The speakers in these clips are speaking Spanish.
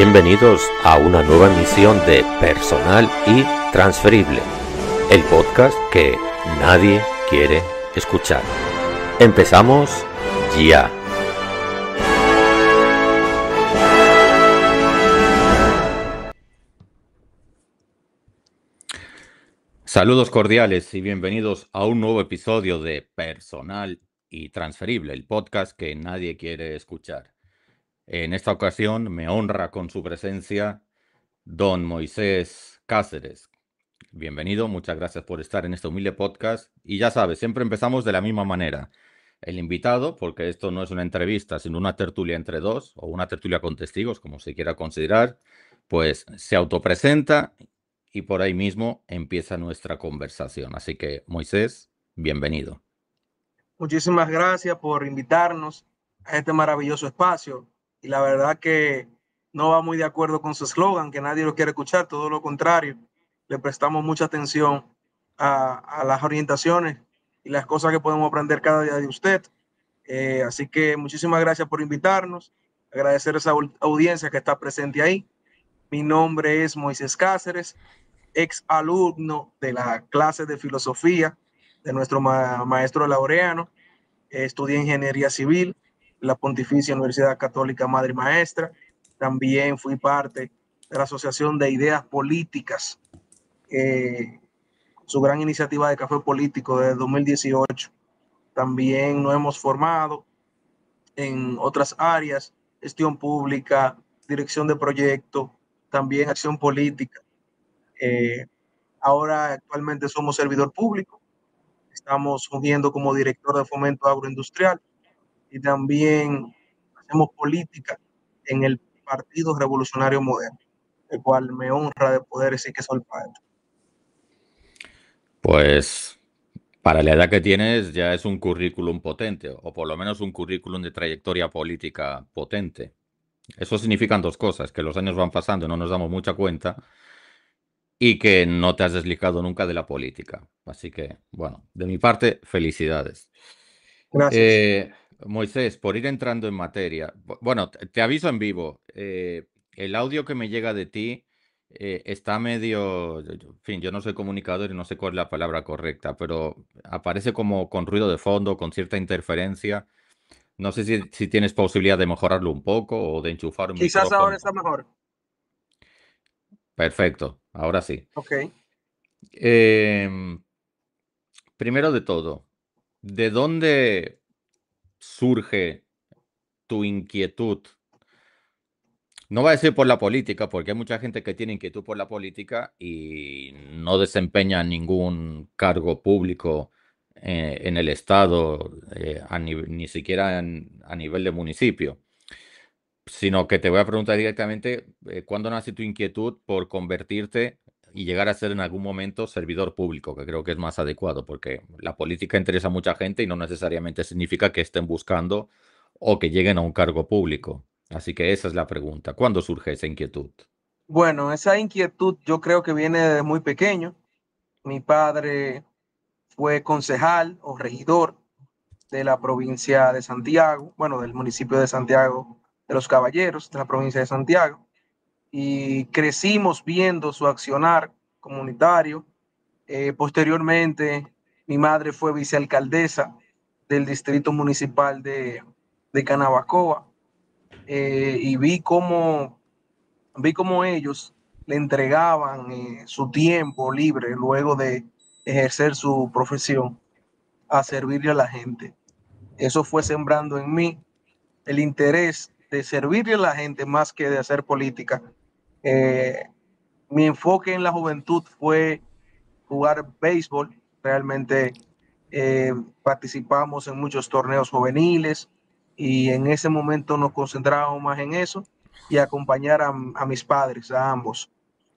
Bienvenidos a una nueva emisión de Personal y Transferible, el podcast que nadie quiere escuchar. Empezamos ya. Saludos cordiales y bienvenidos a un nuevo episodio de Personal y Transferible, el podcast que nadie quiere escuchar. En esta ocasión me honra con su presencia don Moisés Cáceres. Bienvenido, muchas gracias por estar en este humilde podcast. Y ya sabes, siempre empezamos de la misma manera. El invitado, porque esto no es una entrevista, sino una tertulia entre dos, o una tertulia con testigos, como se quiera considerar, pues se autopresenta y por ahí mismo empieza nuestra conversación. Así que, Moisés, bienvenido. Muchísimas gracias por invitarnos a este maravilloso espacio. Y la verdad que no va muy de acuerdo con su eslogan, que nadie lo quiere escuchar, todo lo contrario. Le prestamos mucha atención a las orientaciones y las cosas que podemos aprender cada día de usted. Así que muchísimas gracias por invitarnos. Agradecer a esa audiencia que está presente ahí. Mi nombre es Moisés Cáceres, ex alumno de la clase de filosofía de nuestro maestro Laureano. Estudié ingeniería civil en la Pontificia Universidad Católica Madre y Maestra. También fui parte de la Asociación de Ideas Políticas, su gran iniciativa de café político de 2018. También nos hemos formado en otras áreas, gestión pública, dirección de proyectos, también acción política. Ahora actualmente somos servidor público, estamos fungiendo como director de fomento agroindustrial y también hacemos política en el Partido Revolucionario Moderno, el cual me honra de poder decir que soy parte. Pues para la edad que tienes ya es un currículum potente, o por lo menos un currículum de trayectoria política potente. Eso significan dos cosas, que los años van pasando y no nos damos mucha cuenta, y que no te has desligado nunca de la política. Así que, bueno, de mi parte, felicidades. Gracias. Moisés, por ir entrando en materia, bueno, te aviso en vivo, el audio que me llega de ti está medio, en fin, yo no soy comunicador y no sé cuál es la palabra correcta, pero aparece como con ruido de fondo, con cierta interferencia. No sé si tienes posibilidad de mejorarlo un poco o de enchufar un Quizás ahora micrófono. está mejor. Perfecto, ahora sí. Ok. Em, Primero de todo, ¿de dónde surge tu inquietud? No voy a decir por la política, porque hay mucha gente que tiene inquietud por la política y no desempeña ningún cargo público en el Estado, ni siquiera a nivel de municipio, sino que te voy a preguntar directamente, ¿cuándo nace tu inquietud por convertirte y llegar a ser en algún momento servidor público? Que creo que es más adecuado, porque la política interesa a mucha gente y no necesariamente significa que estén buscando o que lleguen a un cargo público. Así que esa es la pregunta. ¿Cuándo surge esa inquietud? Bueno, esa inquietud yo creo que viene desde muy pequeño. Mi padre fue concejal o regidor de la provincia de Santiago, bueno, del municipio de Santiago de los Caballeros, de la provincia de Santiago, y crecimos viendo su accionar comunitario. Posteriormente, mi madre fue vicealcaldesa del distrito municipal de Canabacoa, y vi cómo ellos le entregaban su tiempo libre luego de ejercer su profesión a servirle a la gente. Eso fue sembrando en mí el interés de servirle a la gente más que de hacer política. Eh, Mi enfoque en la juventud fue jugar béisbol. Realmente participamos en muchos torneos juveniles y en ese momento nos concentrábamos más en eso y acompañar a mis padres, a ambos,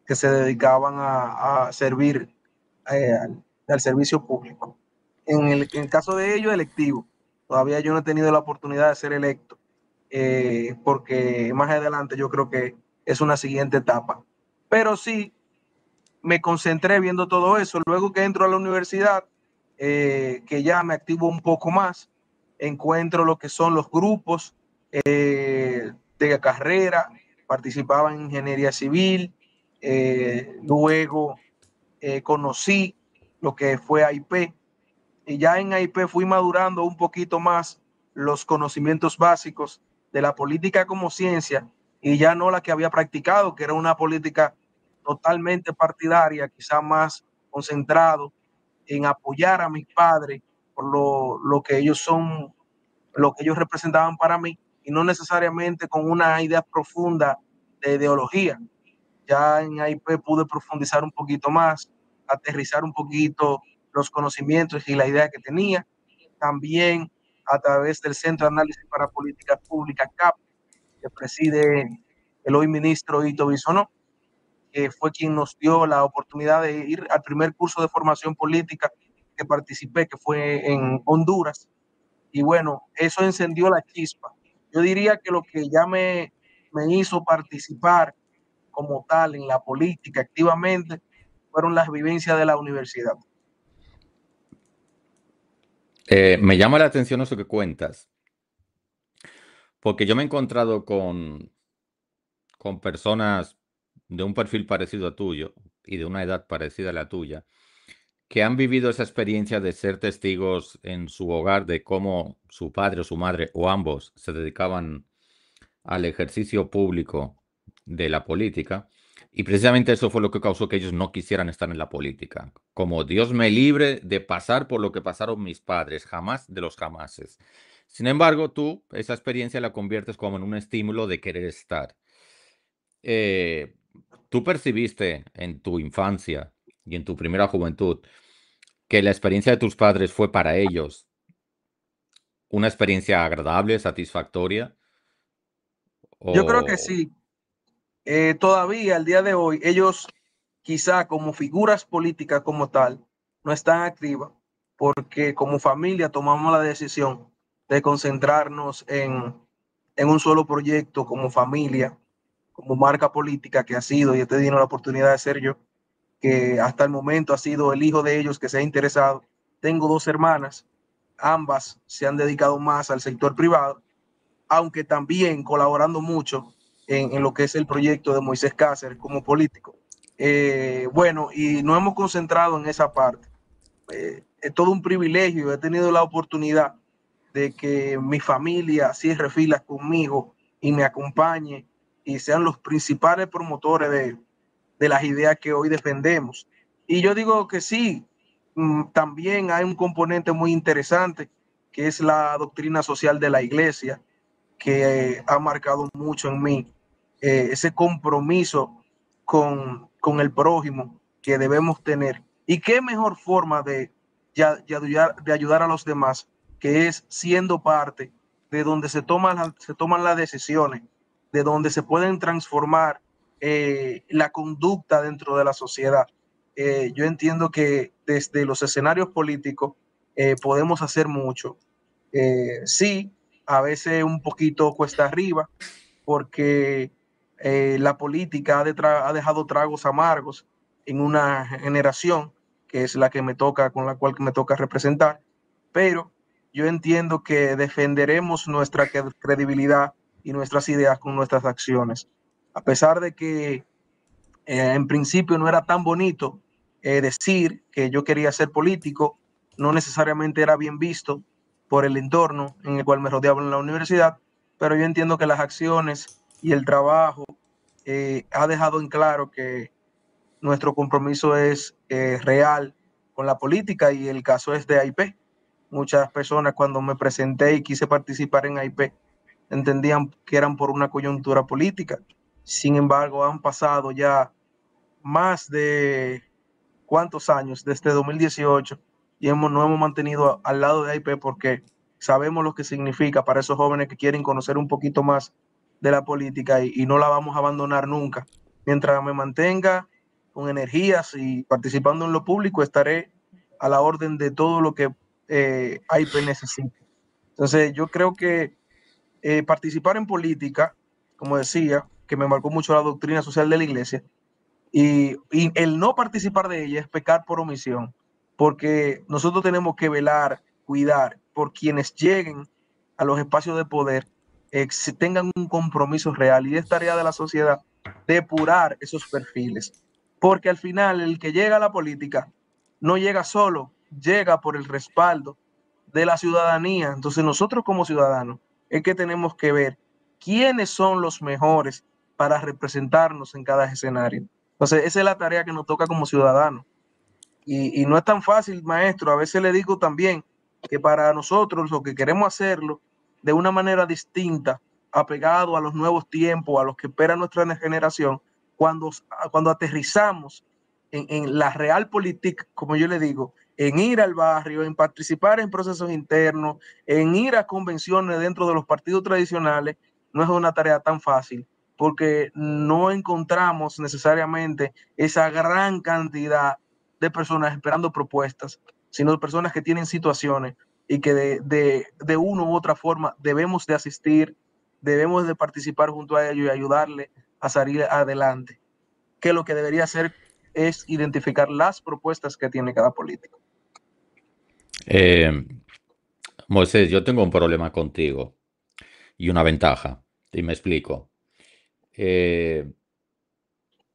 que se dedicaban a servir al servicio público. En el caso de ellos, electivo. Todavía yo no he tenido la oportunidad de ser electo, porque más adelante yo creo que es una siguiente etapa. Pero sí, me concentré viendo todo eso. Luego que entro a la universidad, que ya me activo un poco más, encuentro lo que son los grupos de carrera, participaba en ingeniería civil, luego conocí lo que fue AIP, y ya en AIP fui madurando un poquito más los conocimientos básicos de la política como ciencia, y ya no la que había practicado, que era una política totalmente partidaria, quizá más concentrado en apoyar a mis padres por lo que ellos son, lo que ellos representaban para mí, y no necesariamente con una idea profunda de ideología. Ya en AIP pude profundizar un poquito más, aterrizar un poquito los conocimientos y la idea que tenía. También a través del Centro de Análisis para Políticas Públicas, CAP, que preside el hoy ministro Ito Bisonó, que fue quien nos dio la oportunidad de ir al primer curso de formación política que participé, que fue en Honduras. Y bueno, eso encendió la chispa. Yo diría que lo que ya me hizo participar como tal en la política activamente fueron las vivencias de la universidad. Me llama la atención eso que cuentas, porque yo me he encontrado con personas de un perfil parecido a tuyo y de una edad parecida a la tuya, que han vivido esa experiencia de ser testigos en su hogar de cómo su padre o su madre o ambos se dedicaban al ejercicio público de la política. Y precisamente eso fue lo que causó que ellos no quisieran estar en la política. Como Dios me libre de pasar por lo que pasaron mis padres, jamás de los jamases. Sin embargo, tú esa experiencia la conviertes como en un estímulo de querer estar. Eh, ¿Tú percibiste en tu infancia y en tu primera juventud que la experiencia de tus padres fue para ellos una experiencia agradable, satisfactoria? Yo creo que O sí. Todavía al día de hoy, ellos quizá como figuras políticas como tal, no están activas porque como familia tomamos la decisión de concentrarnos en un solo proyecto como familia, como marca política que ha sido, y he tenido la oportunidad de ser yo, que hasta el momento ha sido el hijo de ellos que se ha interesado. Tengo dos hermanas, ambas se han dedicado más al sector privado, aunque también colaborando mucho en lo que es el proyecto de Moisés Cáceres como político. Bueno, y nos hemos concentrado en esa parte. Es todo un privilegio, he tenido la oportunidad de que mi familia cierre filas conmigo y me acompañe y sean los principales promotores de las ideas que hoy defendemos. Y yo digo que sí, también hay un componente muy interesante que es la doctrina social de la iglesia, que ha marcado mucho en mí, ese compromiso con el prójimo que debemos tener. Y qué mejor forma de ayudar a los demás, que es siendo parte de donde se toman las decisiones, de donde se pueden transformar la conducta dentro de la sociedad. Yo entiendo que desde los escenarios políticos podemos hacer mucho. Sí, a veces un poquito cuesta arriba, porque la política ha dejado tragos amargos en una generación que es la que me toca, con la cual me toca representar, pero yo entiendo que defenderemos nuestra credibilidad y nuestras ideas con nuestras acciones. A pesar de que en principio no era tan bonito decir que yo quería ser político, no necesariamente era bien visto por el entorno en el cual me rodeaba en la universidad, pero yo entiendo que las acciones y el trabajo ha dejado en claro que nuestro compromiso es real con la política, y el caso es de AIP. Muchas personas cuando me presenté y quise participar en AIP entendían que eran por una coyuntura política. Sin embargo, han pasado ya más de cuántos años, desde 2018, y nos hemos mantenido al lado de AIP porque sabemos lo que significa para esos jóvenes que quieren conocer un poquito más de la política, y no la vamos a abandonar nunca. Mientras me mantenga con energías y participando en lo público, estaré a la orden de todo lo que AIP necesite. Entonces, yo creo que participar en política, como decía, que me marcó mucho la doctrina social de la iglesia, y el no participar de ella es pecar por omisión, porque nosotros tenemos que velar, cuidar por quienes lleguen a los espacios de poder, tengan un compromiso real, y es tarea de la sociedad depurar esos perfiles, porque al final el que llega a la política no llega solo, llega por el respaldo de la ciudadanía. Entonces nosotros como ciudadanos es que tenemos que ver quiénes son los mejores para representarnos en cada escenario. Entonces esa es la tarea que nos toca como ciudadanos. Y no es tan fácil, maestro. A veces le digo también que para nosotros lo que queremos hacerlo de una manera distinta, apegado a los nuevos tiempos, a los que espera nuestra generación, cuando aterrizamos en la real política, como yo le digo, en ir al barrio, en participar en procesos internos, en ir a convenciones dentro de los partidos tradicionales, no es una tarea tan fácil, porque no encontramos necesariamente esa gran cantidad de personas esperando propuestas, sino de personas que tienen situaciones y que de una u otra forma debemos de asistir, debemos de participar junto a ellos y ayudarle a salir adelante. Que lo que debería hacer es identificar las propuestas que tiene cada político. Eh, Moisés, yo tengo un problema contigo y una ventaja, y me explico. Eh,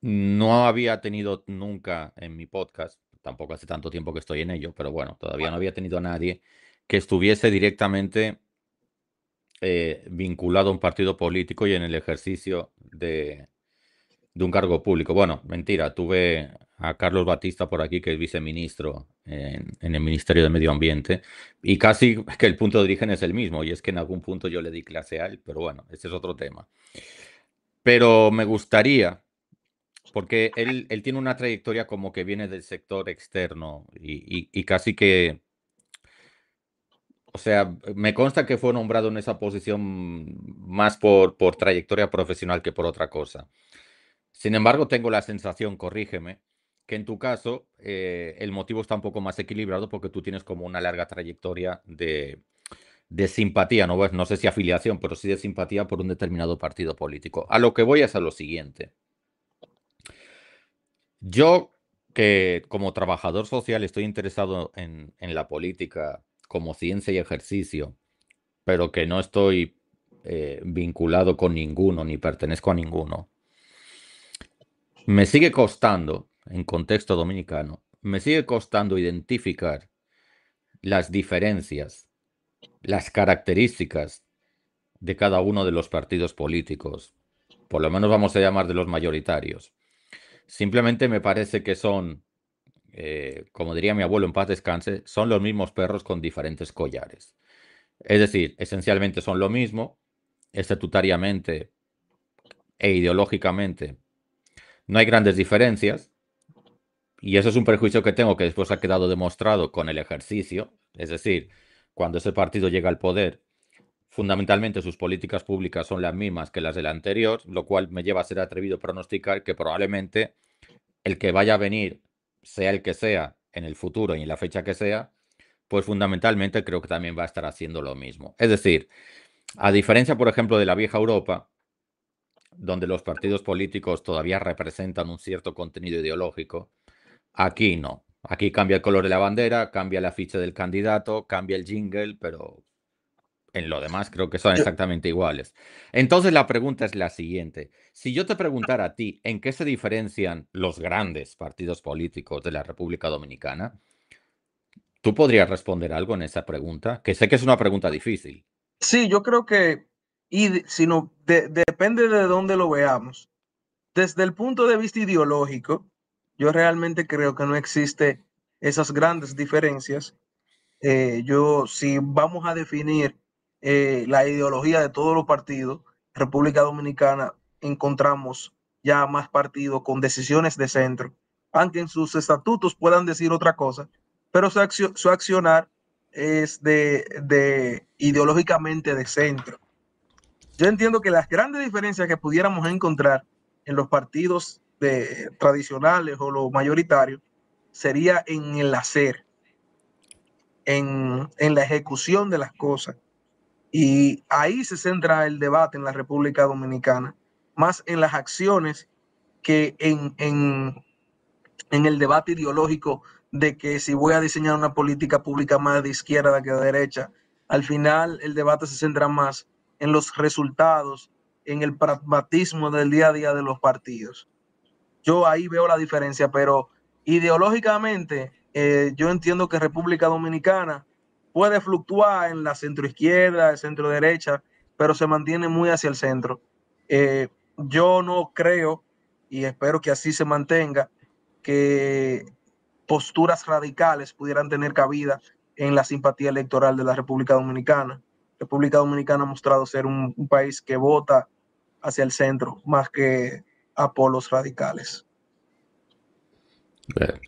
no había tenido nunca en mi podcast, tampoco hace tanto tiempo que estoy en ello, pero bueno, todavía no había tenido a nadie que estuviese directamente vinculado a un partido político y en el ejercicio de un cargo público. Bueno, mentira, tuve a Carlos Batista por aquí, que es viceministro en el Ministerio de Medio Ambiente, y casi que el punto de origen es el mismo, y es que en algún punto yo le di clase a él, pero bueno, ese es otro tema. Pero me gustaría, porque él tiene una trayectoria como que viene del sector externo y casi que, o sea, me consta que fue nombrado en esa posición más por trayectoria profesional que por otra cosa. Sin embargo, tengo la sensación, corrígeme, que en tu caso el motivo está un poco más equilibrado porque tú tienes como una larga trayectoria de simpatía, no, no sé si afiliación, pero sí de simpatía por un determinado partido político. A lo que voy es a lo siguiente. Yo, que como trabajador social estoy interesado en la política como ciencia y ejercicio, pero que no estoy vinculado con ninguno ni pertenezco a ninguno, me sigue costando, en contexto dominicano, me sigue costando identificar las diferencias, las características de cada uno de los partidos políticos, por lo menos vamos a llamar de los mayoritarios. Simplemente me parece que son, como diría mi abuelo en paz descanse, son los mismos perros con diferentes collares. Es decir, esencialmente son lo mismo, estatutariamente e ideológicamente no hay grandes diferencias, y eso es un prejuicio que tengo que después ha quedado demostrado con el ejercicio, es decir, cuando ese partido llega al poder, fundamentalmente sus políticas públicas son las mismas que las del anterior, lo cual me lleva a ser atrevido a pronosticar que probablemente el que vaya a venir, sea el que sea, en el futuro y en la fecha que sea, pues fundamentalmente creo que también va a estar haciendo lo mismo. Es decir, a diferencia, por ejemplo, de la vieja Europa, donde los partidos políticos todavía representan un cierto contenido ideológico, aquí no. Aquí cambia el color de la bandera, cambia la ficha del candidato, cambia el jingle, pero en lo demás creo que son Yo, exactamente iguales. Entonces la pregunta es la siguiente. Si yo te preguntara a ti en qué se diferencian los grandes partidos políticos de la República Dominicana, ¿tú podrías responder algo en esa pregunta? Que sé que es una pregunta difícil. sí, yo creo que, sino depende de dónde lo veamos. Desde el punto de vista ideológico, yo realmente creo que no existe esas grandes diferencias. Si vamos a definir la ideología de todos los partidos, República Dominicana encontramos ya más partidos con decisiones de centro, aunque en sus estatutos puedan decir otra cosa, pero su accionar es ideológicamente de centro. Yo entiendo que las grandes diferencias que pudiéramos encontrar en los partidos tradicionales o los mayoritarios sería en el hacer, en la ejecución de las cosas. Y ahí se centra el debate en la República Dominicana, más en las acciones que en el debate ideológico de que si voy a diseñar una política pública más de izquierda que de derecha. Al final el debate se centra más en los resultados, en el pragmatismo del día a día de los partidos. Yo ahí veo la diferencia, pero ideológicamente yo entiendo que República Dominicana puede fluctuar en la centroizquierda, centro derecha, pero se mantiene muy hacia el centro. Yo no creo, y espero que así se mantenga, que posturas radicales pudieran tener cabida en la simpatía electoral de la República Dominicana. República Dominicana ha mostrado ser un país que vota hacia el centro más que a polos radicales.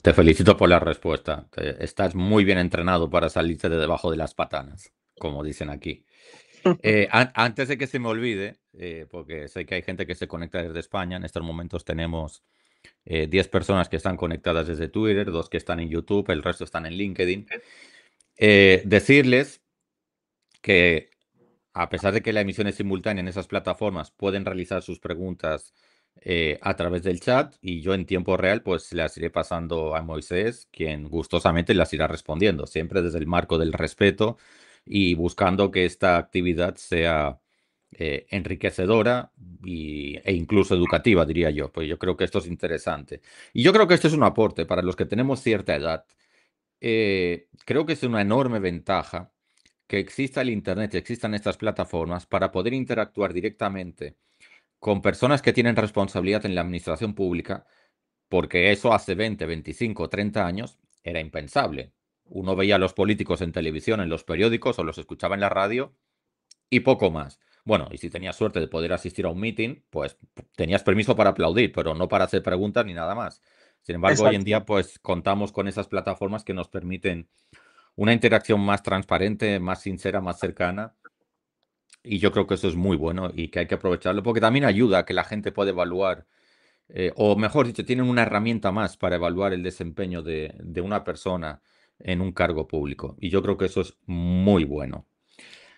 Te felicito por la respuesta. Estás muy bien entrenado para salirte de debajo de las patanas, como dicen aquí. Antes de que se me olvide, porque sé que hay gente que se conecta desde España, en estos momentos tenemos 10 personas que están conectadas desde Twitter, 2 que están en YouTube, el resto están en LinkedIn. Decirles que a pesar de que la emisión es simultánea en esas plataformas, pueden realizar sus preguntas a través del chat y yo en tiempo real pues las iré pasando a Moisés, quien gustosamente las irá respondiendo, siempre desde el marco del respeto y buscando que esta actividad sea enriquecedora e incluso educativa, diría yo, pues yo creo que esto es interesante. Y yo creo que esto es un aporte para los que tenemos cierta edad. Creo que es una enorme ventaja que exista el Internet, que existan estas plataformas para poder interactuar directamente con personas que tienen responsabilidad en la administración pública, porque eso hace 20, 25, 30 años era impensable. Uno veía a los políticos en televisión, en los periódicos o los escuchaba en la radio y poco más. Bueno, y si tenías suerte de poder asistir a un meeting, pues tenías permiso para aplaudir, pero no para hacer preguntas ni nada más. Sin embargo, hoy en Exacto. día, pues contamos con esas plataformas que nos permiten una interacción más transparente, más sincera, más cercana. Y yo creo que eso es muy bueno y que hay que aprovecharlo porque también ayuda a que la gente pueda evaluar, o mejor dicho, tienen una herramienta más para evaluar el desempeño de una persona en un cargo público. Y yo creo que eso es muy bueno.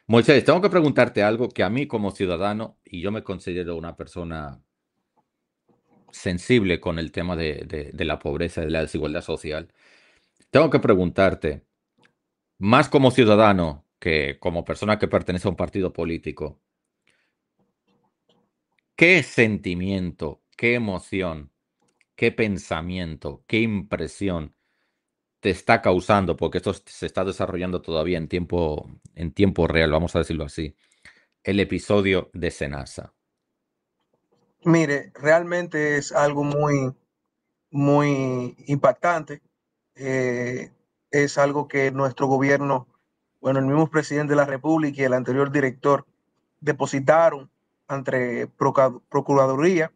Moisés, tengo que preguntarte algo que a mí como ciudadano, y yo me considero una persona sensible con el tema de la pobreza y de la desigualdad social, tengo que preguntarte, más como ciudadano que como persona que pertenece a un partido político, ¿qué sentimiento, qué emoción, qué pensamiento, qué impresión te está causando? Porque esto se está desarrollando todavía en tiempo real, vamos a decirlo así. El episodio de Senasa. Mire, realmente es algo muy impactante. Eh, es algo que nuestro gobierno, bueno, el mismo presidente de la República y el anterior director depositaron ante Procuraduría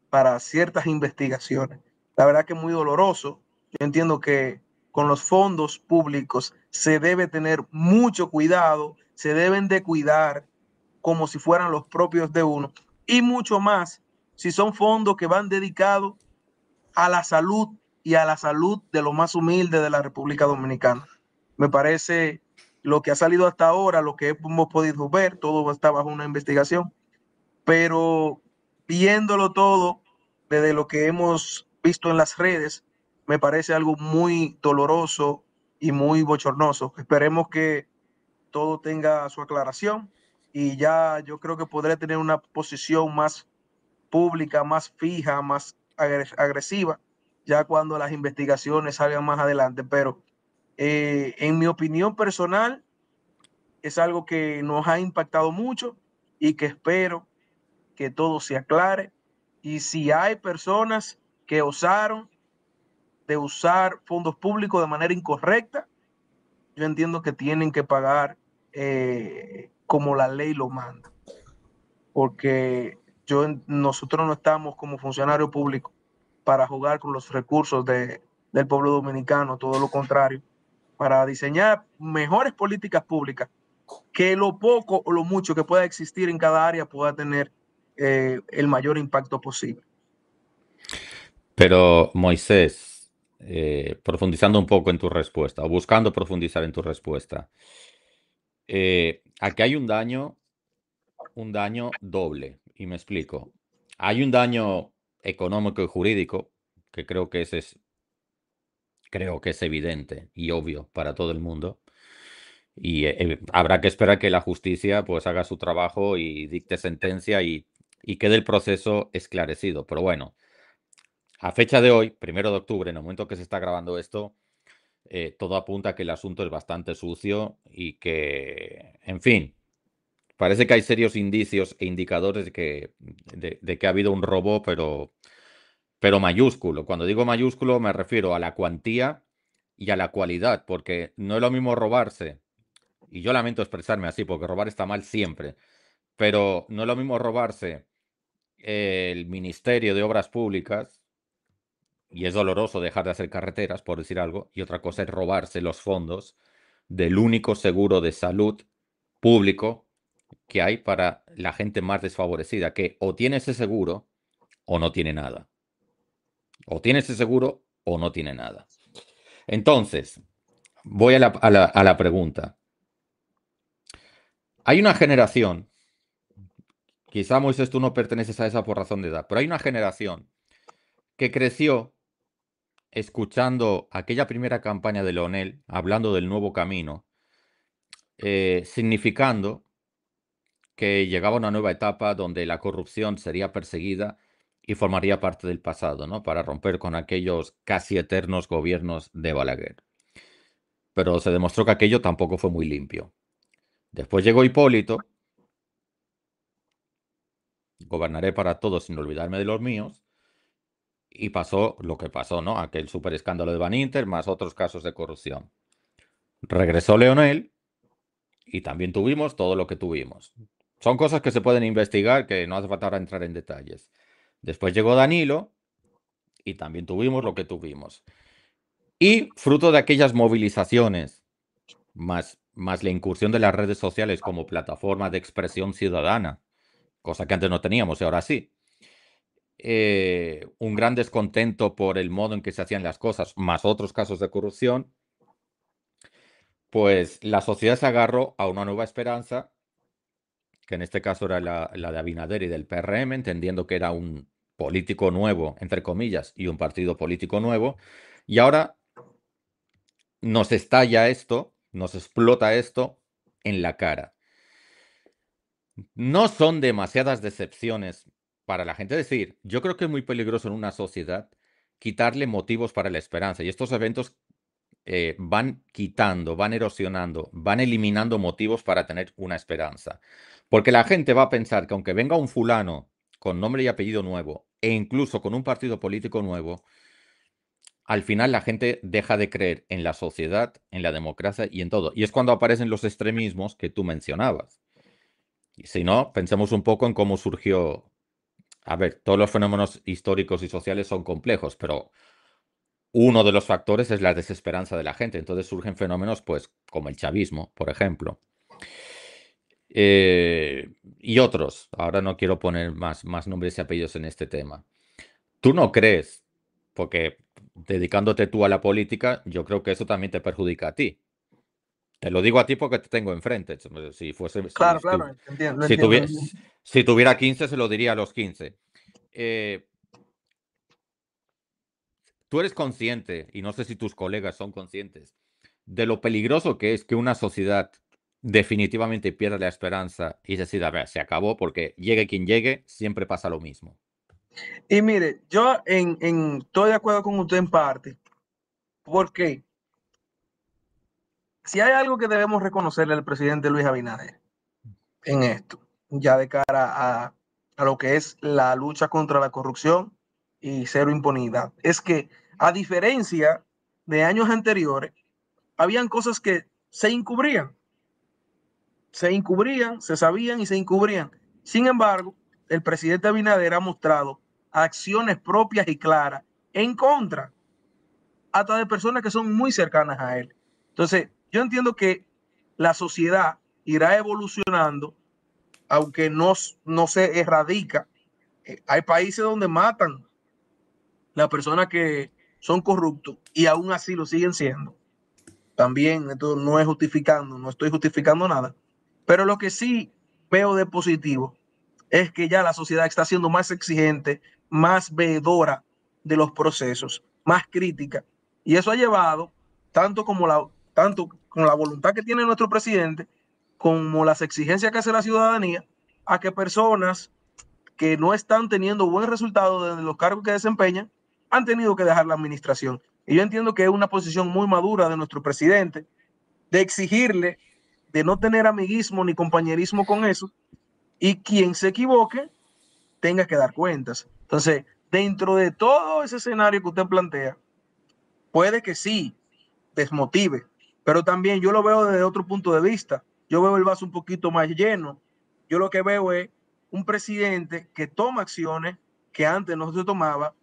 para ciertas investigaciones. La verdad que es muy doloroso. Yo entiendo que con los fondos públicos se debe tener mucho cuidado, se deben de cuidar como si fueran los propios de uno y mucho más si son fondos que van dedicados a la salud y a la salud de lo más humilde de la República Dominicana. Me parece lo que ha salido hasta ahora, lo que hemos podido ver, todo está bajo una investigación, pero viéndolo todo desde lo que hemos visto en las redes, me parece algo muy doloroso y muy bochornoso. Esperemos que todo tenga su aclaración y ya yo creo que podré tener una posición más pública, más fija, más agresiva, ya cuando las investigaciones salgan más adelante. Pero en mi opinión personal, es algo que nos ha impactado mucho y que espero que todo se aclare. Y si hay personas que osaron de usar fondos públicos de manera incorrecta, yo entiendo que tienen que pagar como la ley lo manda. Porque nosotros no estamos como funcionarios públicos para jugar con los recursos del pueblo dominicano, todo lo contrario, para diseñar mejores políticas públicas, que lo poco o lo mucho que pueda existir en cada área pueda tener el mayor impacto posible. Pero Moisés, profundizando un poco en tu respuesta, o buscando profundizar en tu respuesta, aquí hay un daño doble, y me explico. Hay un daño económico y jurídico, que creo que es evidente y obvio para todo el mundo. Y habrá que esperar que la justicia pues haga su trabajo y dicte sentencia y quede el proceso esclarecido. Pero bueno, a fecha de hoy, 1 de octubre, en el momento que se está grabando esto, todo apunta a que el asunto es bastante sucio y que, en fin, parece que hay serios indicios e indicadores de que ha habido un robo, pero mayúsculo. Cuando digo mayúsculo me refiero a la cuantía y a la cualidad, porque no es lo mismo robarse, y yo lamento expresarme así, porque robar está mal siempre, pero no es lo mismo robarse el Ministerio de Obras Públicas, y es doloroso dejar de hacer carreteras, por decir algo, y otra cosa es robarse los fondos del único seguro de salud público que hay para la gente más desfavorecida, que o tiene ese seguro o no tiene nada. O tiene ese seguro o no tiene nada. Entonces, voy a la pregunta. Hay una generación, quizá Moisés tú no perteneces a esa por razón de edad, pero hay una generación que creció escuchando aquella primera campaña de Leonel, hablando del nuevo camino, significando que llegaba una nueva etapa donde la corrupción sería perseguida y formaría parte del pasado, ¿no? Para romper con aquellos casi eternos gobiernos de Balaguer. Pero se demostró que aquello tampoco fue muy limpio. Después llegó Hipólito, gobernaré para todos sin olvidarme de los míos, y pasó lo que pasó, ¿no? Aquel super escándalo de Van Inter, más otros casos de corrupción. Regresó Leonel y también tuvimos todo lo que tuvimos. Son cosas que se pueden investigar, que no hace falta ahora entrar en detalles. Después llegó Danilo y también tuvimos lo que tuvimos. Y fruto de aquellas movilizaciones, más la incursión de las redes sociales como plataforma de expresión ciudadana, cosa que antes no teníamos y ahora sí, un gran descontento por el modo en que se hacían las cosas, más otros casos de corrupción, pues la sociedad se agarró a una nueva esperanza, que en este caso era la de Abinader y del PRM, entendiendo que era un político nuevo, entre comillas, y un partido político nuevo, y ahora nos estalla esto, nos explota esto en la cara. No son demasiadas decepciones para la gente. Es decir, yo creo que es muy peligroso en una sociedad quitarle motivos para la esperanza. Y estos eventos van quitando, van erosionando, van eliminando motivos para tener una esperanza. Porque la gente va a pensar que aunque venga un fulano con nombre y apellido nuevo, e incluso con un partido político nuevo, al final la gente deja de creer en la sociedad, en la democracia y en todo. Y es cuando aparecen los extremismos que tú mencionabas. Y si no, pensemos un poco en cómo surgió. A ver, todos los fenómenos históricos y sociales son complejos, pero uno de los factores es la desesperanza de la gente. Entonces surgen fenómenos, pues, como el chavismo, por ejemplo. Y otros. Ahora no quiero poner más nombres y apellidos en este tema. ¿Tú no crees? Porque dedicándote tú a la política, yo creo que eso también te perjudica a ti. Te lo digo a ti porque te tengo enfrente. Si fuese, Claro, claro, entiendo, lo si, entiendo. si tuviera 15, se lo diría a los 15. Eh, Tú eres consciente, y no sé si tus colegas son conscientes, de lo peligroso que es que una sociedad definitivamente pierda la esperanza y decida, a ver, se acabó porque llegue quien llegue, siempre pasa lo mismo. Y mire, yo estoy de acuerdo con usted en parte, porque si hay algo que debemos reconocerle al presidente Luis Abinader en esto, ya de cara a lo que es la lucha contra la corrupción y cero impunidad, es que a diferencia de años anteriores, habían cosas que se encubrían, se sabían y se encubrían. Sin embargo, el presidente Abinader ha mostrado acciones propias y claras en contra hasta de personas que son muy cercanas a él. Entonces, yo entiendo que la sociedad irá evolucionando, aunque no se erradica. Hay países donde matan las personas que son corruptos y aún así lo siguen siendo. También esto no es justificando, no estoy justificando nada. Pero lo que sí veo de positivo es que ya la sociedad está siendo más exigente, más veedora de los procesos, más crítica. Y eso ha llevado, tanto con la voluntad que tiene nuestro presidente, como las exigencias que hace la ciudadanía, a que personas que no están teniendo buen resultado de los cargos que desempeñan han tenido que dejar la administración. Y yo entiendo que es una posición muy madura de nuestro presidente de exigirle, de no tener amiguismo ni compañerismo con eso, y quien se equivoque tenga que dar cuentas. Entonces, dentro de todo ese escenario que usted plantea, puede que sí desmotive, pero también yo lo veo desde otro punto de vista. Yo veo el vaso un poquito más lleno. Yo lo que veo es un presidente que toma acciones que antes no se tomaba,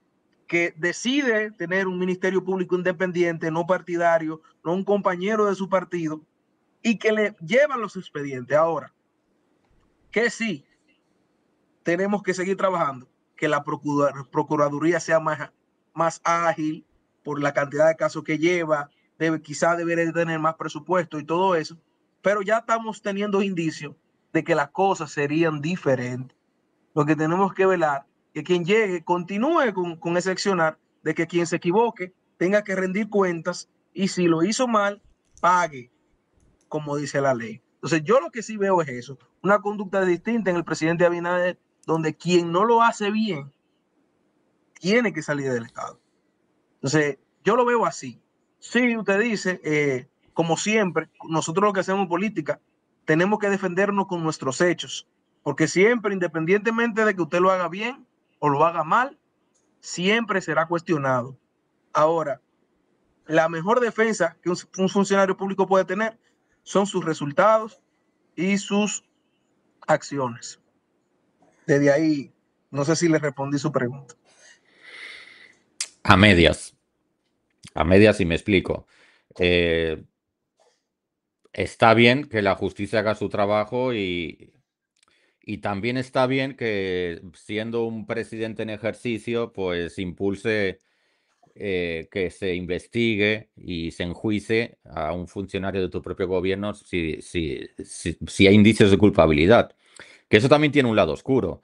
que decide tener un ministerio público independiente, no partidario, no un compañero de su partido, y que le llevan los expedientes. Ahora, que sí, tenemos que seguir trabajando, que la Procuraduría sea más ágil por la cantidad de casos que lleva, quizá debería tener más presupuesto y todo eso, pero ya estamos teniendo indicios de que las cosas serían diferentes. Lo que tenemos que velar que quien llegue continúe con ese accionar, de que quien se equivoque tenga que rendir cuentas y si lo hizo mal, pague, como dice la ley. Entonces, yo lo que sí veo es eso, una conducta distinta en el presidente Abinader, donde quien no lo hace bien tiene que salir del Estado. Entonces, yo lo veo así. Sí, usted dice, como siempre, nosotros lo que hacemos en política, tenemos que defendernos con nuestros hechos, porque siempre, independientemente de que usted lo haga bien o lo haga mal, siempre será cuestionado. Ahora, la mejor defensa que un funcionario público puede tener son sus resultados y sus acciones. Desde ahí, no sé si le respondí su pregunta. A medias y me explico. Está bien que la justicia haga su trabajo y también está bien que, siendo un presidente en ejercicio, pues impulse que se investigue y se enjuicie a un funcionario de tu propio gobierno si hay indicios de culpabilidad. Que eso también tiene un lado oscuro.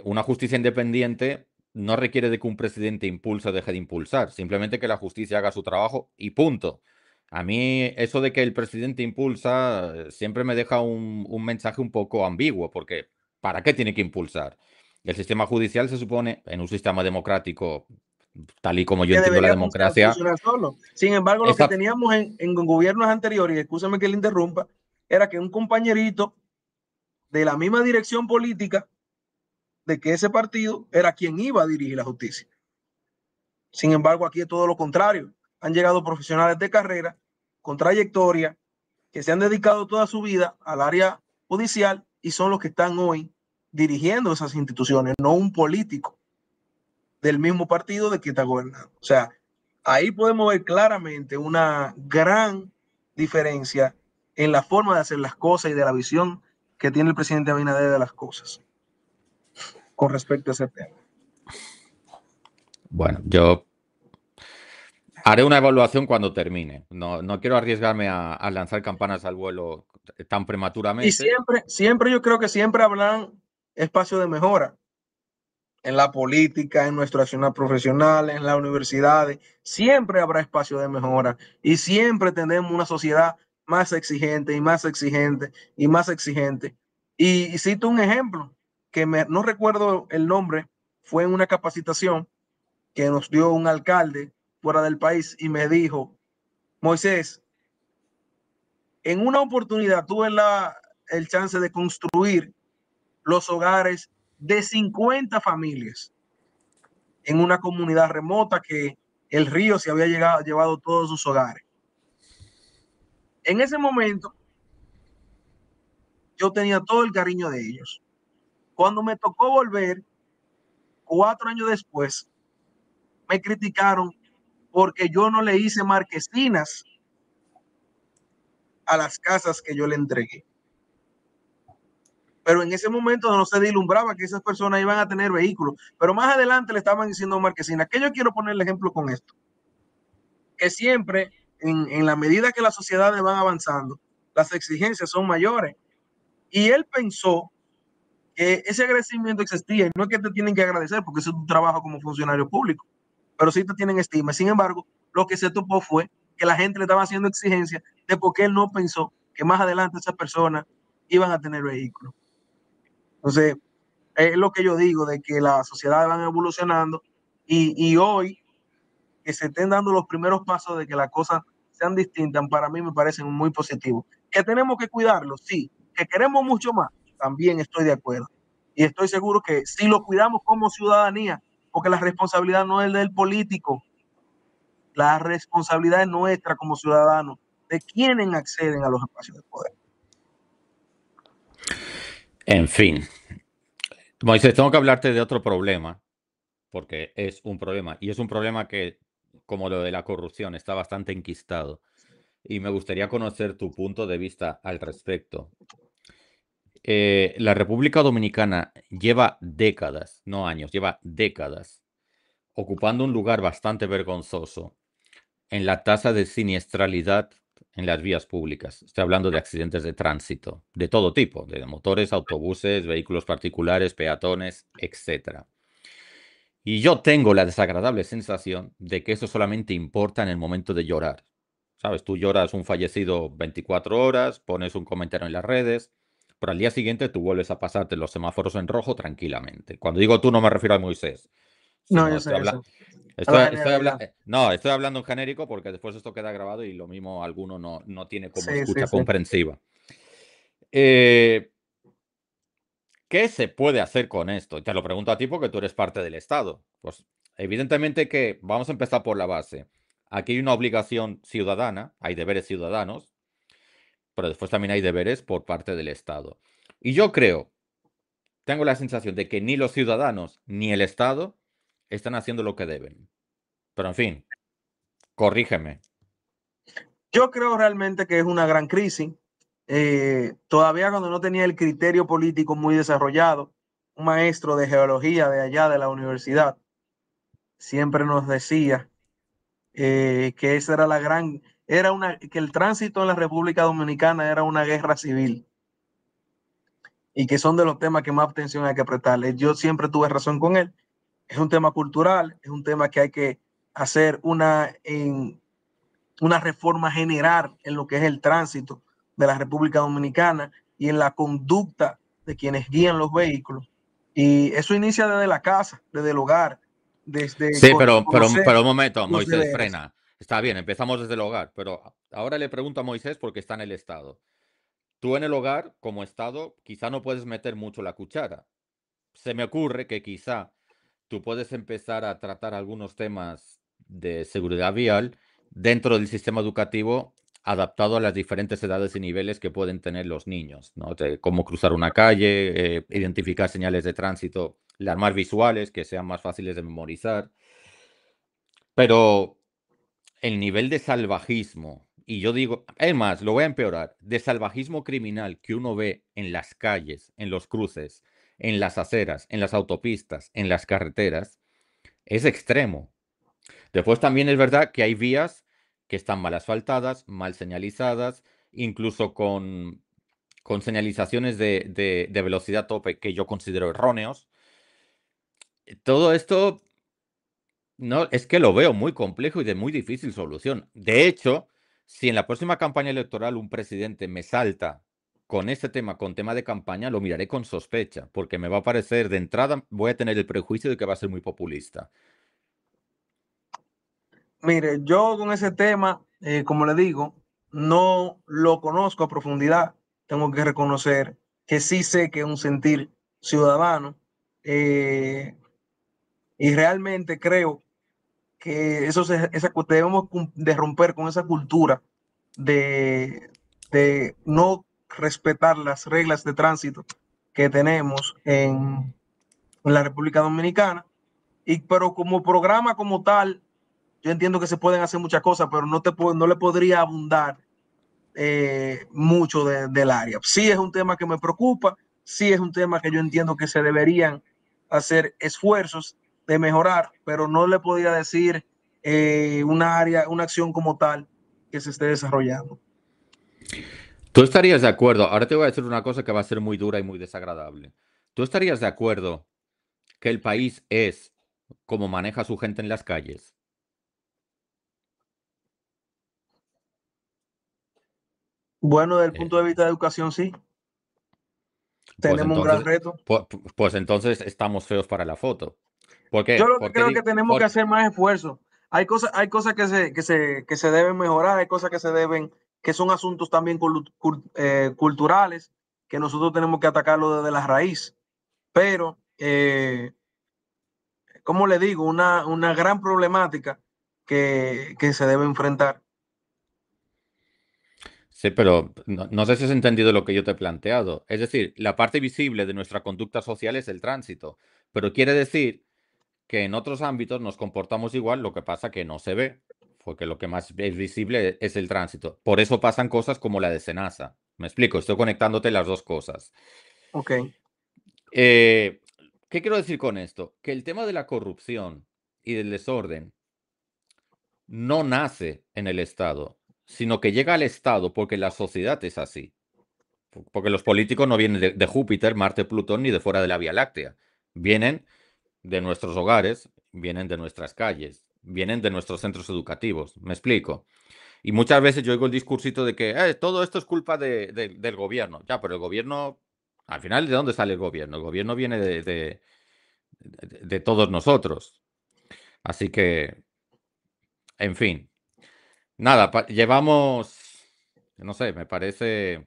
Una justicia independiente no requiere de que un presidente impulse o deje de impulsar, simplemente que la justicia haga su trabajo y punto. A mí eso de que el presidente impulsa siempre me deja un mensaje un poco ambiguo, porque ¿para qué tiene que impulsar? El sistema judicial se supone, en un sistema democrático, tal y como yo Que entiendo la debería democracia, funcionar solo. Sin embargo, lo que esa, teníamos en gobiernos anteriores, y escúchame que le interrumpa, era que un compañerito de la misma dirección política de que ese partido era quien iba a dirigir la justicia. Sin embargo, aquí es todo lo contrario. Han llegado profesionales de carrera, con trayectoria, que se han dedicado toda su vida al área judicial y son los que están hoy dirigiendo esas instituciones, no un político del mismo partido de que está gobernando. O sea, ahí podemos ver claramente una gran diferencia en la forma de hacer las cosas y de la visión que tiene el presidente Abinader de las cosas con respecto a ese tema. bueno, yo haré una evaluación cuando termine. No quiero arriesgarme a lanzar campanas al vuelo tan Y prematuramente. siempre yo creo que siempre habrán espacio de mejora en la política, en nuestro accionar profesional, en las universidades. Siempre habrá espacio de mejora y siempre tendremos una sociedad más exigente y más exigente y más exigente. Y cito un ejemplo que no recuerdo el nombre, fue en una capacitación que nos dio un alcalde fuera del país y me dijo, Moisés, en una oportunidad tuve el chance de construir los hogares de 50 familias en una comunidad remota que el río se había llevado todos sus hogares. En ese momento, yo tenía todo el cariño de ellos. Cuando me tocó volver, 4 años después, me criticaron porque yo no le hice marquesinas a las casas que yo le entregué. Pero en ese momento no se vislumbraba que esas personas iban a tener vehículos. Pero más adelante le estaban diciendo marquesinas. ¿Qué yo quiero poner el ejemplo con esto? Que siempre, en la medida que las sociedades van avanzando, las exigencias son mayores. Y él pensó que ese agradecimiento existía. Y no es que te tienen que agradecer, porque eso es tu trabajo como funcionario público, pero sí te tienen estima. Sin embargo, lo que se topó fue que la gente le estaba haciendo exigencias de por qué él no pensó que más adelante esas personas iban a tener vehículos. Entonces, es lo que yo digo, de que las sociedades van evolucionando y hoy que se estén dando los primeros pasos de que las cosas sean distintas, para mí me parecen muy positivos. Que tenemos que cuidarlos, sí. Que queremos mucho más, también estoy de acuerdo. Y estoy seguro que si lo cuidamos como ciudadanía, porque la responsabilidad no es del político, la responsabilidad es nuestra como ciudadanos, de quienes acceden a los espacios de poder. En fin, Moisés, tengo que hablarte de otro problema, porque es un problema, y es un problema que, como lo de la corrupción, está bastante enquistado. Y me gustaría conocer tu punto de vista al respecto. La República Dominicana lleva décadas, no años, lleva décadas, ocupando un lugar bastante vergonzoso en la tasa de siniestralidad en las vías públicas. Estoy hablando de accidentes de tránsito, de todo tipo, de motores, autobuses, vehículos particulares, peatones, etc. Y yo tengo la desagradable sensación de que eso solamente importa en el momento de llorar. ¿Sabes? Tú lloras un fallecido 24 horas, pones un comentario en las redes, pero al día siguiente tú vuelves a pasarte los semáforos en rojo tranquilamente. Cuando digo tú no me refiero a Moisés, No, sino yo estoy sé hablando... eso. A la Estoy generalidad. no, estoy hablando en genérico porque después esto queda grabado y lo mismo alguno no tiene como Sí, sí, escucha sí. comprensiva. Eh, ¿Qué se puede hacer con esto? Te lo pregunto a ti porque tú eres parte del Estado. Pues evidentemente que vamos a empezar por la base. Aquí hay una obligación ciudadana, hay deberes ciudadanos, pero después también hay deberes por parte del Estado. Y yo creo, tengo la sensación de que ni los ciudadanos ni el Estado están haciendo lo que deben. Pero en fin, corrígeme. Yo creo realmente que es una gran crisis. Todavía cuando no tenía el criterio político muy desarrollado, un maestro de geología de allá de la universidad siempre nos decía que esa era la gran, que el tránsito en la República Dominicana era una guerra civil y que son de los temas que más atención hay que prestarle. Yo siempre tuve razón con él. Es un tema cultural, es un tema que hay que hacer una reforma general en lo que es el tránsito de la República Dominicana y en la conducta de quienes guían los vehículos. Y eso inicia desde la casa, desde el hogar, desde Sí, conocer pero un momento, los Moisés, deberes. frena. Está bien, empezamos desde el hogar, pero ahora le pregunto a Moisés porque está en el Estado. Tú en el hogar, como Estado, quizá no puedes meter mucho la cuchara. Se me ocurre que quizá tú puedes empezar a tratar algunos temas de seguridad vial dentro del sistema educativo adaptado a las diferentes edades y niveles que pueden tener los niños, ¿no? Cómo cruzar una calle, identificar señales de tránsito, las más visuales, que sean más fáciles de memorizar. Pero el nivel de salvajismo, y yo digo, es más, lo voy a empeorar, de salvajismo criminal que uno ve en las calles, en los cruces, en las aceras, en las autopistas, en las carreteras, es extremo. Después también es verdad que hay vías que están mal asfaltadas, mal señalizadas, incluso con señalizaciones de velocidad tope que yo considero erróneos. Todo esto no, es que lo veo muy complejo y de muy difícil solución. De hecho, si en la próxima campaña electoral un presidente me salta con este tema, con tema de campaña, lo miraré con sospecha, porque me va a parecer, de entrada, voy a tener el prejuicio de que va a ser muy populista. Mire, yo con ese tema, como le digo, no lo conozco a profundidad. Tengo que reconocer que sí sé que es un sentir ciudadano eh, y realmente creo que debemos de romper con esa cultura de, de no respetar las reglas de tránsito que tenemos en la República Dominicana. Pero como programa como tal, yo entiendo que se pueden hacer muchas cosas, pero no le podría abundar mucho del área. Sí es un tema que me preocupa, sí es un tema que yo entiendo que se deberían hacer esfuerzos de mejorar, pero no le podría decir una acción como tal que se esté desarrollando. ¿Tú estarías de acuerdo? Ahora te voy a decir una cosa que va a ser muy dura y muy desagradable. ¿Tú estarías de acuerdo que el país es como maneja a su gente en las calles? Bueno, desde el punto Eh, de vista de educación, sí, pues tenemos un gran entonces, reto. pues entonces estamos feos para la foto. ¿Por Yo qué? lo que creo que tenemos que hacer más esfuerzo. Hay cosas que se deben mejorar, hay cosas que se deben, que son asuntos también culturales, que nosotros tenemos que atacarlo desde la raíz. Pero, como le digo, una gran problemática que se debe enfrentar. Sí, pero no sé si has entendido lo que yo te he planteado. Es decir, la parte visible de nuestra conducta social es el tránsito, pero quiere decir que en otros ámbitos nos comportamos igual, lo que pasa que no se ve, porque lo que más es visible es el tránsito. Por eso pasan cosas como la de Senasa. Me explico, estoy conectándote las dos cosas. Ok, Eh, ¿Qué quiero decir con esto? Que el tema de la corrupción y del desorden no nace en el Estado, sino que llega al Estado porque la sociedad es así. Porque los políticos no vienen de Júpiter, Marte, Plutón ni de fuera de la Vía Láctea. Vienen de nuestros hogares, vienen de nuestras calles, vienen de nuestros centros educativos. ¿Me explico? Y muchas veces yo oigo el discursito de que todo esto es culpa del gobierno. Ya, pero el gobierno, al final, ¿de dónde sale el gobierno? El gobierno viene de todos nosotros. Así que, en fin, nada, llevamos, no sé, me parece,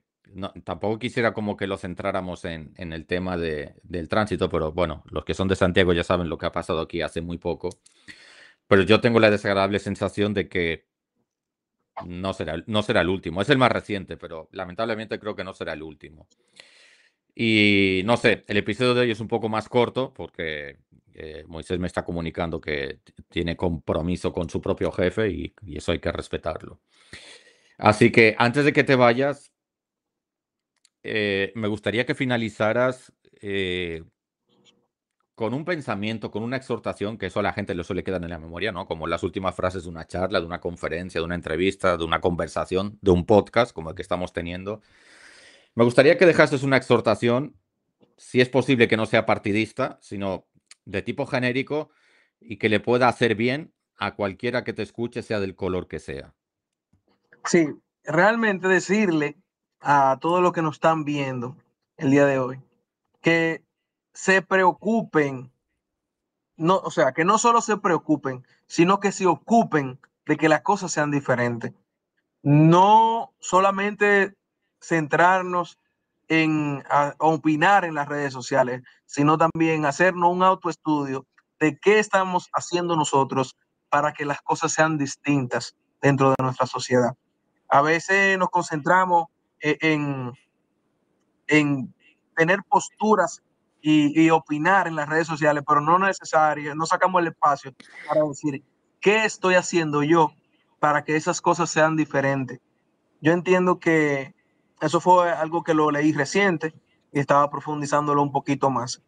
tampoco quisiera como que lo centráramos en el tema del tránsito, pero bueno, los que son de Santiago ya saben lo que ha pasado aquí hace muy poco. Pero yo tengo la desagradable sensación de que no será el último. Es el más reciente, pero lamentablemente creo que no será el último. Y no sé, el episodio de hoy es un poco más corto porque Moisés me está comunicando que tiene compromiso con su propio jefe y eso hay que respetarlo. Así que antes de que te vayas, me gustaría que finalizaras con un pensamiento, con una exhortación, que eso a la gente le suele quedar en la memoria, ¿no? Como las últimas frases de una charla, de una conferencia, de una entrevista, de una conversación, de un podcast como el que estamos teniendo. Me gustaría que dejases una exhortación, si es posible que no sea partidista, sino de tipo genérico y que le pueda hacer bien a cualquiera que te escuche, sea del color que sea. sí, realmente decirle a todos los que nos están viendo el día de hoy que se preocupen, no, o sea, que no solo se preocupen, sino que se ocupen de que las cosas sean diferentes. No solamente centrarnos en opinar en las redes sociales, sino también hacernos un autoestudio de qué estamos haciendo nosotros para que las cosas sean distintas dentro de nuestra sociedad. A veces nos concentramos en tener posturas y opinar en las redes sociales, pero no necesario, no sacamos el espacio para decir qué estoy haciendo yo para que esas cosas sean diferentes. Yo entiendo que eso fue algo que lo leí reciente y estaba profundizándolo un poquito más.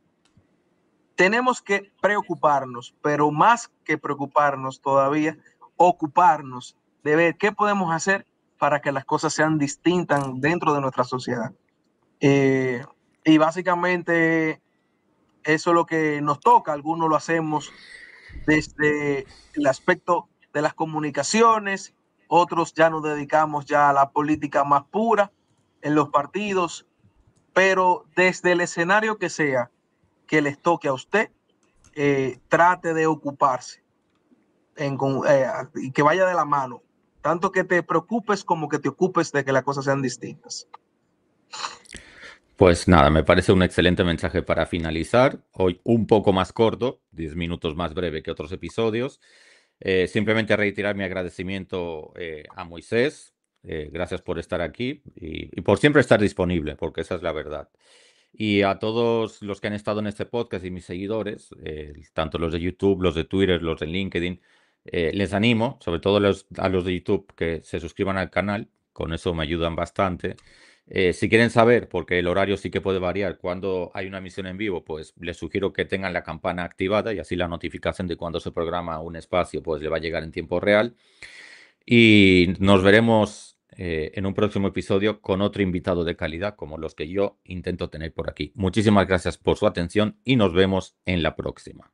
Tenemos que preocuparnos, pero más que preocuparnos todavía, ocuparnos de ver qué podemos hacer para que las cosas sean distintas dentro de nuestra sociedad. Eh, y básicamente eso es lo que nos toca. Algunos lo hacemos desde el aspecto de las comunicaciones, otros ya nos dedicamos ya a la política más pura en los partidos, pero desde el escenario que sea que les toque a usted, trate de ocuparse y que vaya de la mano, tanto que te preocupes como que te ocupes de que las cosas sean distintas. Pues nada, me parece un excelente mensaje para finalizar. Hoy un poco más corto, 10 minutos más breve que otros episodios. Simplemente reiterar mi agradecimiento a Moisés. Gracias por estar aquí y por siempre estar disponible, porque esa es la verdad. Y a todos los que han estado en este podcast y mis seguidores, tanto los de YouTube, los de Twitter, los de LinkedIn, les animo, sobre todo a los de YouTube, que se suscriban al canal. Con eso me ayudan bastante. Si quieren saber, porque el horario sí que puede variar, cuando hay una emisión en vivo, pues les sugiero que tengan la campana activada y así la notificación de cuando se programa un espacio, pues le va a llegar en tiempo real. Y nos veremos en un próximo episodio con otro invitado de calidad, como los que yo intento tener por aquí. Muchísimas gracias por su atención y nos vemos en la próxima.